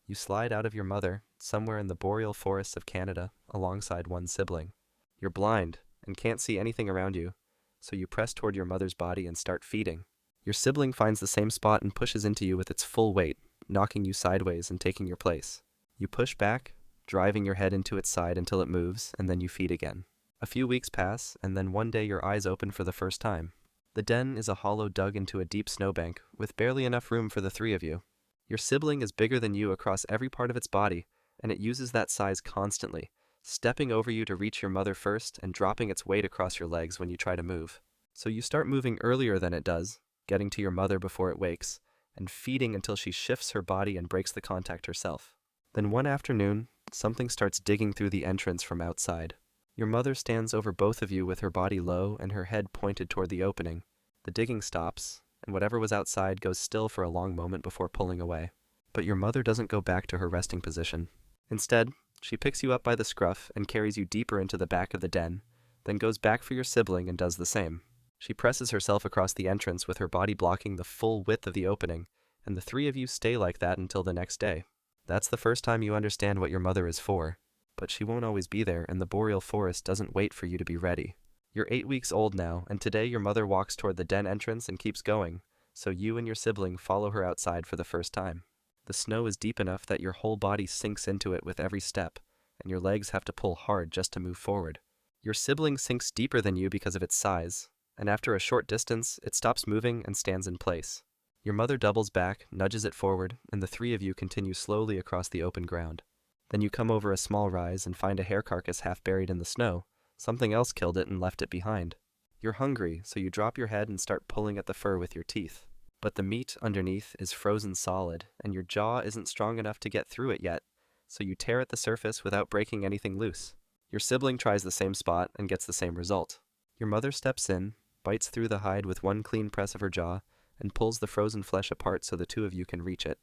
You slide out of your mother, somewhere in the boreal forests of Canada, alongside one sibling. You're blind and can't see anything around you, so you press toward your mother's body and start feeding. Your sibling finds the same spot and pushes into you with its full weight, knocking you sideways and taking your place. You push back, driving your head into its side until it moves, and then you feed again. A few weeks pass, and then one day your eyes open for the first time. The den is a hollow dug into a deep snowbank, with barely enough room for the three of you. Your sibling is bigger than you across every part of its body, and it uses that size constantly, stepping over you to reach your mother first and dropping its weight across your legs when you try to move. So you start moving earlier than it does, getting to your mother before it wakes, and feeding until she shifts her body and breaks the contact herself. Then one afternoon, something starts digging through the entrance from outside. Your mother stands over both of you with her body low and her head pointed toward the opening. The digging stops, and whatever was outside goes still for a long moment before pulling away. But your mother doesn't go back to her resting position. Instead, she picks you up by the scruff and carries you deeper into the back of the den, then goes back for your sibling and does the same. She presses herself across the entrance with her body blocking the full width of the opening, and the three of you stay like that until the next day. That's the first time you understand what your mother is for. But she won't always be there, and the boreal forest doesn't wait for you to be ready. You're 8 weeks old now, and today your mother walks toward the den entrance and keeps going, so you and your sibling follow her outside for the first time. The snow is deep enough that your whole body sinks into it with every step, and your legs have to pull hard just to move forward. Your sibling sinks deeper than you because of its size, and after a short distance, it stops moving and stands in place. Your mother doubles back, nudges it forward, and the three of you continue slowly across the open ground. Then you come over a small rise and find a hare carcass half buried in the snow. Something else killed it and left it behind. You're hungry, so you drop your head and start pulling at the fur with your teeth. But the meat underneath is frozen solid, and your jaw isn't strong enough to get through it yet, so you tear at the surface without breaking anything loose. Your sibling tries the same spot and gets the same result. Your mother steps in, bites through the hide with one clean press of her jaw, and pulls the frozen flesh apart so the two of you can reach it.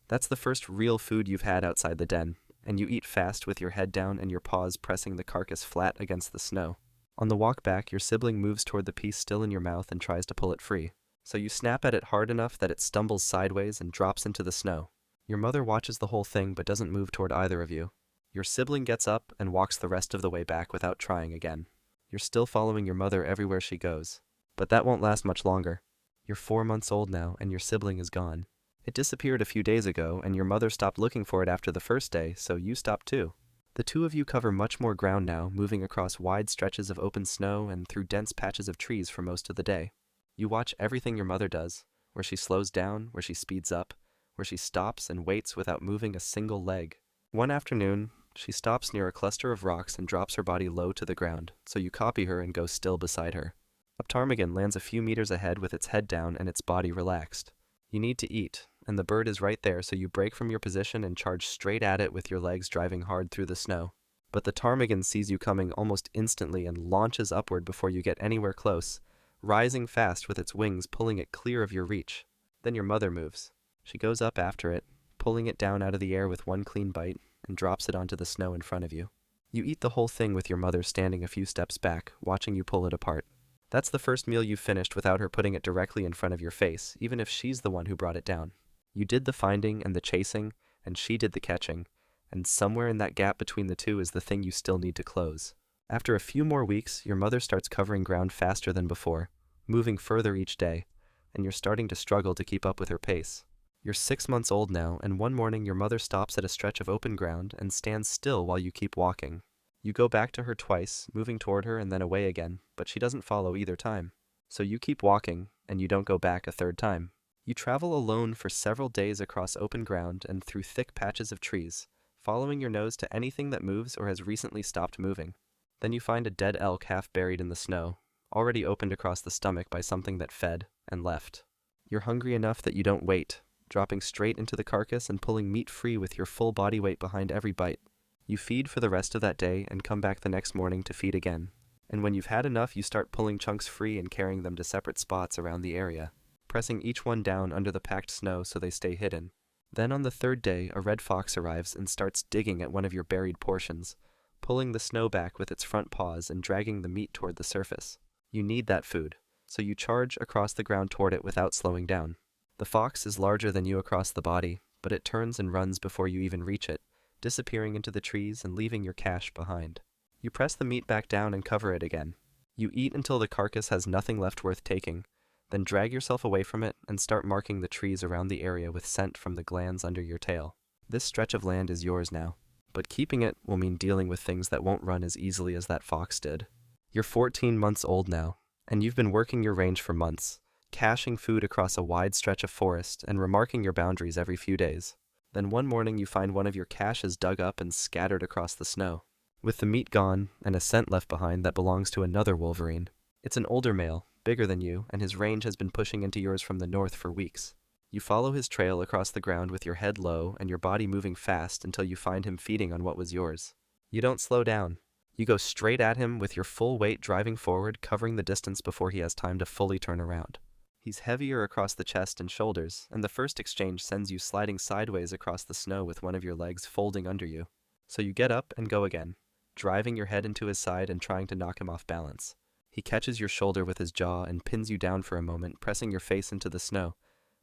That's the first real food you've had outside the den, and you eat fast with your head down and your paws pressing the carcass flat against the snow. On the walk back, your sibling moves toward the piece still in your mouth and tries to pull it free. So you snap at it hard enough that it stumbles sideways and drops into the snow. Your mother watches the whole thing but doesn't move toward either of you. Your sibling gets up and walks the rest of the way back without trying again. You're still following your mother everywhere she goes. But that won't last much longer. You're 4 months old now and your sibling is gone. It disappeared a few days ago, and your mother stopped looking for it after the first day, so you stopped too. The two of you cover much more ground now, moving across wide stretches of open snow and through dense patches of trees for most of the day. You watch everything your mother does, where she slows down, where she speeds up, where she stops and waits without moving a single leg. One afternoon, she stops near a cluster of rocks and drops her body low to the ground, so you copy her and go still beside her. A ptarmigan lands a few meters ahead with its head down and its body relaxed. You need to eat, and the bird is right there, so you break from your position and charge straight at it with your legs driving hard through the snow. But the ptarmigan sees you coming almost instantly and launches upward before you get anywhere close, rising fast with its wings pulling it clear of your reach. Then your mother moves. She goes up after it, pulling it down out of the air with one clean bite, and drops it onto the snow in front of you. You eat the whole thing with your mother standing a few steps back, watching you pull it apart. That's the first meal you've finished without her putting it directly in front of your face, even if she's the one who brought it down. You did the finding and the chasing, and she did the catching, and somewhere in that gap between the two is the thing you still need to close. After a few more weeks, your mother starts covering ground faster than before, moving further each day, and you're starting to struggle to keep up with her pace. You're 6 months old now, and one morning your mother stops at a stretch of open ground and stands still while you keep walking. You go back to her twice, moving toward her and then away again, but she doesn't follow either time. So you keep walking, and you don't go back a third time. You travel alone for several days across open ground and through thick patches of trees, following your nose to anything that moves or has recently stopped moving. Then you find a dead elk half buried in the snow, already opened across the stomach by something that fed and left. You're hungry enough that you don't wait, dropping straight into the carcass and pulling meat free with your full body weight behind every bite. You feed for the rest of that day and come back the next morning to feed again. And when you've had enough, you start pulling chunks free and carrying them to separate spots around the area, pressing each one down under the packed snow so they stay hidden. Then on the third day, a red fox arrives and starts digging at one of your buried portions, pulling the snow back with its front paws and dragging the meat toward the surface. You need that food, so you charge across the ground toward it without slowing down. The fox is larger than you across the body, but it turns and runs before you even reach it, disappearing into the trees and leaving your cache behind. You press the meat back down and cover it again. You eat until the carcass has nothing left worth taking, then drag yourself away from it and start marking the trees around the area with scent from the glands under your tail. This stretch of land is yours now, but keeping it will mean dealing with things that won't run as easily as that fox did. You're 14 months old now, and you've been working your range for months, caching food across a wide stretch of forest and remarking your boundaries every few days. Then one morning you find one of your caches dug up and scattered across the snow, with the meat gone and a scent left behind that belongs to another Wolverine. It's an older male, bigger than you, and his range has been pushing into yours from the north for weeks. You follow his trail across the ground with your head low and your body moving fast until you find him feeding on what was yours. You don't slow down. You go straight at him with your full weight driving forward, covering the distance before he has time to fully turn around. He's heavier across the chest and shoulders, and the first exchange sends you sliding sideways across the snow with one of your legs folding under you. So you get up and go again, driving your head into his side and trying to knock him off balance. He catches your shoulder with his jaw and pins you down for a moment, pressing your face into the snow,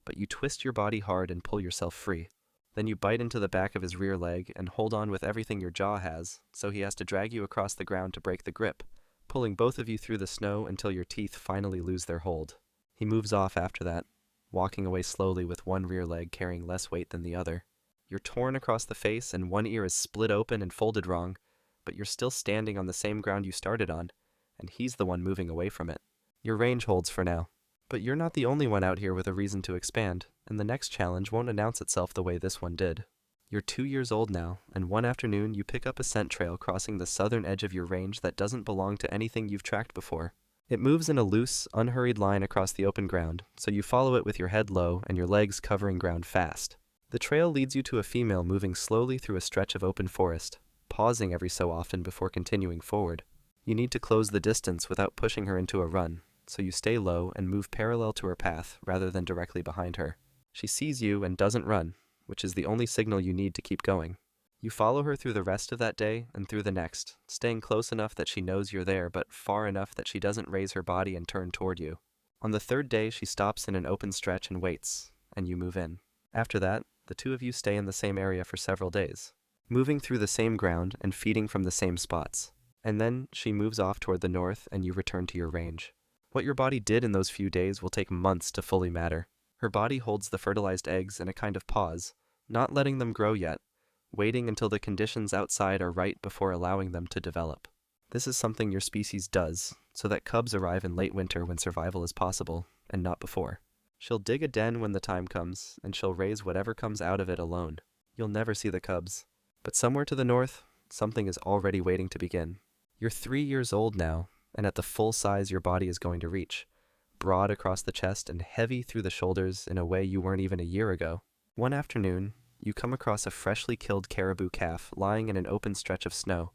but you twist your body hard and pull yourself free. Then you bite into the back of his rear leg and hold on with everything your jaw has, so he has to drag you across the ground to break the grip, pulling both of you through the snow until your teeth finally lose their hold. He moves off after that, walking away slowly with one rear leg carrying less weight than the other. You're torn across the face and one ear is split open and folded wrong, but you're still standing on the same ground you started on, and he's the one moving away from it. Your range holds for now. But you're not the only one out here with a reason to expand, and the next challenge won't announce itself the way this one did. You're 2 years old now, and one afternoon you pick up a scent trail crossing the southern edge of your range that doesn't belong to anything you've tracked before. It moves in a loose, unhurried line across the open ground, so you follow it with your head low and your legs covering ground fast. The trail leads you to a female moving slowly through a stretch of open forest, pausing every so often before continuing forward. You need to close the distance without pushing her into a run, so you stay low and move parallel to her path rather than directly behind her. She sees you and doesn't run, which is the only signal you need to keep going. You follow her through the rest of that day and through the next, staying close enough that she knows you're there but far enough that she doesn't raise her body and turn toward you. On the third day she stops in an open stretch and waits, and you move in. After that, the two of you stay in the same area for several days, moving through the same ground and feeding from the same spots. And then she moves off toward the north and you return to your range. What your body did in those few days will take months to fully matter. Her body holds the fertilized eggs in a kind of pause, not letting them grow yet, waiting until the conditions outside are right before allowing them to develop. This is something your species does, so that cubs arrive in late winter when survival is possible, and not before. She'll dig a den when the time comes, and she'll raise whatever comes out of it alone. You'll never see the cubs. But somewhere to the north, something is already waiting to begin. You're 3 years old now, and at the full size your body is going to reach, broad across the chest and heavy through the shoulders in a way you weren't even a year ago. One afternoon, you come across a freshly killed caribou calf lying in an open stretch of snow,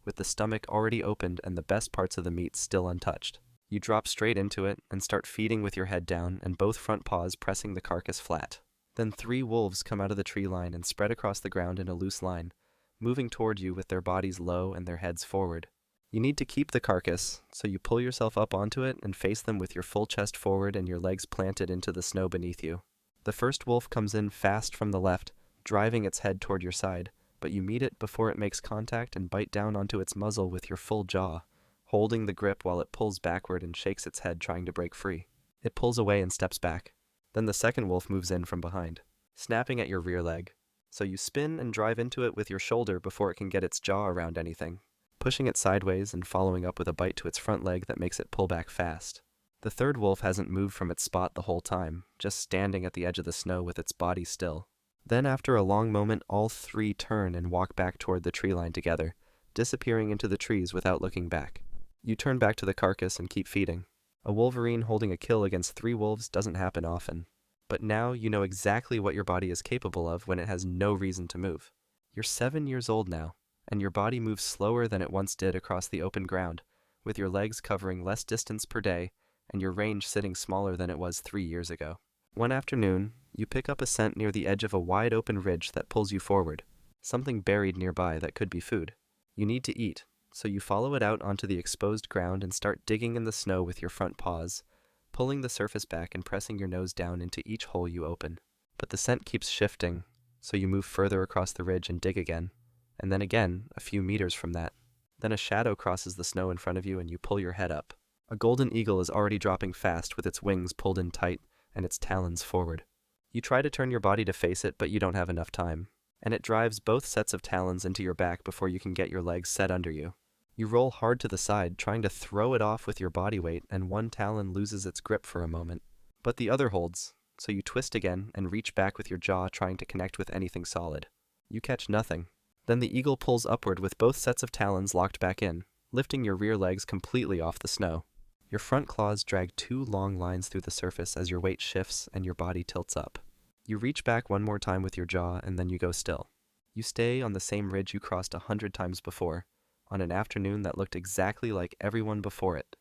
with the stomach already opened and the best parts of the meat still untouched. You drop straight into it and start feeding with your head down and both front paws pressing the carcass flat. Then 3 wolves come out of the tree line and spread across the ground in a loose line, moving toward you with their bodies low and their heads forward. You need to keep the carcass, so you pull yourself up onto it and face them with your full chest forward and your legs planted into the snow beneath you. The first wolf comes in fast from the left, driving its head toward your side, but you meet it before it makes contact and bite down onto its muzzle with your full jaw, holding the grip while it pulls backward and shakes its head trying to break free. It pulls away and steps back. Then the second wolf moves in from behind, snapping at your rear leg, so you spin and drive into it with your shoulder before it can get its jaw around anything, pushing it sideways and following up with a bite to its front leg that makes it pull back fast. The third wolf hasn't moved from its spot the whole time, just standing at the edge of the snow with its body still. Then after a long moment, all 3 turn and walk back toward the tree line together, disappearing into the trees without looking back. You turn back to the carcass and keep feeding. A Wolverine holding a kill against 3 wolves doesn't happen often, but now you know exactly what your body is capable of when it has no reason to move. You're 7 years old now, and your body moves slower than it once did across the open ground, with your legs covering less distance per day and your range sitting smaller than it was 3 years ago. One afternoon, you pick up a scent near the edge of a wide open ridge that pulls you forward, something buried nearby that could be food. You need to eat, so you follow it out onto the exposed ground and start digging in the snow with your front paws, pulling the surface back and pressing your nose down into each hole you open. But the scent keeps shifting, So you move further across the ridge and dig again, and then again, a few meters from that. Then a shadow crosses the snow in front of you and you pull your head up. A golden eagle is already dropping fast with its wings pulled in tight and its talons forward. You try to turn your body to face it, but you don't have enough time, and it drives both sets of talons into your back before you can get your legs set under you. You roll hard to the side, trying to throw it off with your body weight, and one talon loses its grip for a moment. But the other holds, so you twist again and reach back with your jaw trying to connect with anything solid. You catch nothing. Then the eagle pulls upward with both sets of talons locked back in, lifting your rear legs completely off the snow. Your front claws drag 2 long lines through the surface as your weight shifts and your body tilts up. You reach back one more time with your jaw and then you go still. You stay on the same ridge you crossed 100 times before, on an afternoon that looked exactly like everyone before it.